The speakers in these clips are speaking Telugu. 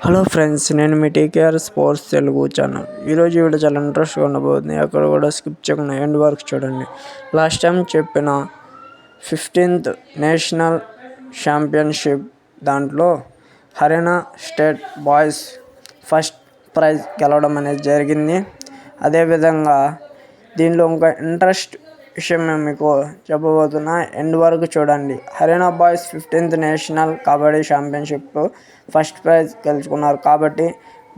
హలో ఫ్రెండ్స్, నేను మీ టీకేఆర్ స్పోర్ట్స్ తెలుగు ఛానల్. ఈరోజు వీడియో చాలా ఇంట్రెస్ట్గా ఉండబోతుంది. అక్కడ కూడా స్కిప్ చేయకుండా ఎండ్ వరకు చూడండి. లాస్ట్ టైం చెప్పిన 15th నేషనల్ ఛాంపియన్షిప్ దాంట్లో Haryana state boys first prize గెలవడం అనేది జరిగింది. అదేవిధంగా దీనిలో ఇంకా ఇంట్రెస్ట్ విషయం మేము మీకు చెప్పబోతున్నా, ఎండ్ వరకు చూడండి. Haryana boys 15th national kabaddi championship first prize గెలుచుకున్నారు. కాబట్టి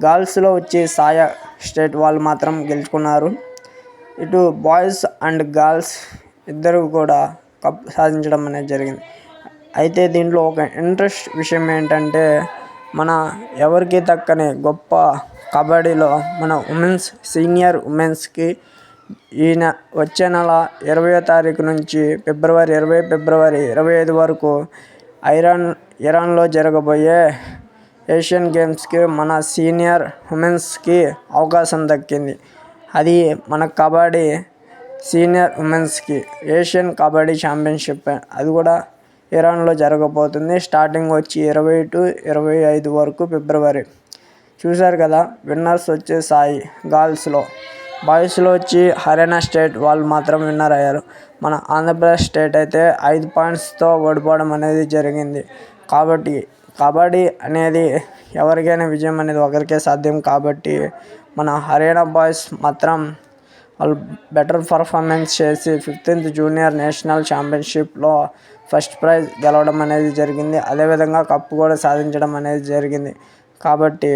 గర్ల్స్లో వచ్చి సాయ స్టేట్ వాళ్ళు మాత్రం గెలుచుకున్నారు. ఇటు బాయ్స్ అండ్ గర్ల్స్ ఇద్దరు కూడా కప్ సాధించడం అనేది జరిగింది. అయితే దీంట్లో ఒక ఇంట్రెస్ట్ విషయం ఏంటంటే, మన ఎవరికి దక్కని గొప్ప కబడ్డీలో మన సీనియర్ ఉమెన్స్కి వచ్చే నెల 20వ తారీఖు నుంచి ఫిబ్రవరి 25 వరకు ఇరాన్లో జరగబోయే ఏషియన్ గేమ్స్కి మన సీనియర్ ఉమెన్స్కి అవకాశం దక్కింది. అది మన కబడ్డీ సీనియర్ ఉమెన్స్కి ఏషియన్ కబడ్డీ ఛాంపియన్షిప్, అది కూడా ఇరాన్లో జరగబోతుంది. స్టార్టింగ్ వచ్చి 20 to 25 వరకు ఫిబ్రవరి. చూశారు కదా, విన్నర్స్ వచ్చే సాయి గర్ల్స్లో. బాయ్స్లో వచ్చి హర్యానా స్టేట్ వాళ్ళు మాత్రం విన్నర్ అయ్యారు. మన ఆంధ్రప్రదేశ్ స్టేట్ అయితే 5 పాయింట్స్తో ఓడిపోవడం అనేది జరిగింది. కాబట్టి కబడ్డీ అనేది ఎవరికైనా విజయం అనేది ఒకరికే సాధ్యం. కాబట్టి మన హర్యానా బాయ్స్ మాత్రం వాళ్ళు బెటర్ పర్ఫార్మెన్స్ చేసి 15th జూనియర్ నేషనల్ ఛాంపియన్షిప్లో ఫస్ట్ ప్రైజ్ గెలవడం అనేది జరిగింది. అదేవిధంగా కప్పు కూడా సాధించడం అనేది జరిగింది. కాబట్టి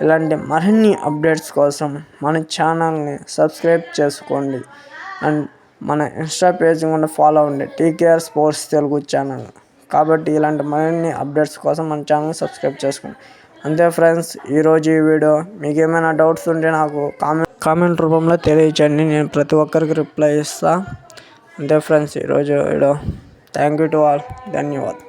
ఇలాంటి మరిన్ని అప్డేట్స్ కోసం మన ఛానల్ని సబ్స్క్రైబ్ చేసుకోండి. అండ్ మన ఇన్స్టా పేజ్ కూడా ఫాలో అవ్వండి, టీకేఆర్ స్పోర్ట్స్ తెలుగు ఛానల్. కాబట్టి ఇలాంటి మరిన్ని అప్డేట్స్ కోసం మన ఛానల్ని సబ్స్క్రైబ్ చేసుకోండి. అంతే ఫ్రెండ్స్, ఈరోజు ఈ వీడియో. మీకు ఏమైనా డౌట్స్ ఉంటే నాకు కామెంట్ రూపంలో తెలియచేయండి. నేను ప్రతి ఒక్కరికి రిప్లై ఇస్తాను. అంతే ఫ్రెండ్స్, ఈరోజు video. Thank you to all. ధన్యవాదాలు.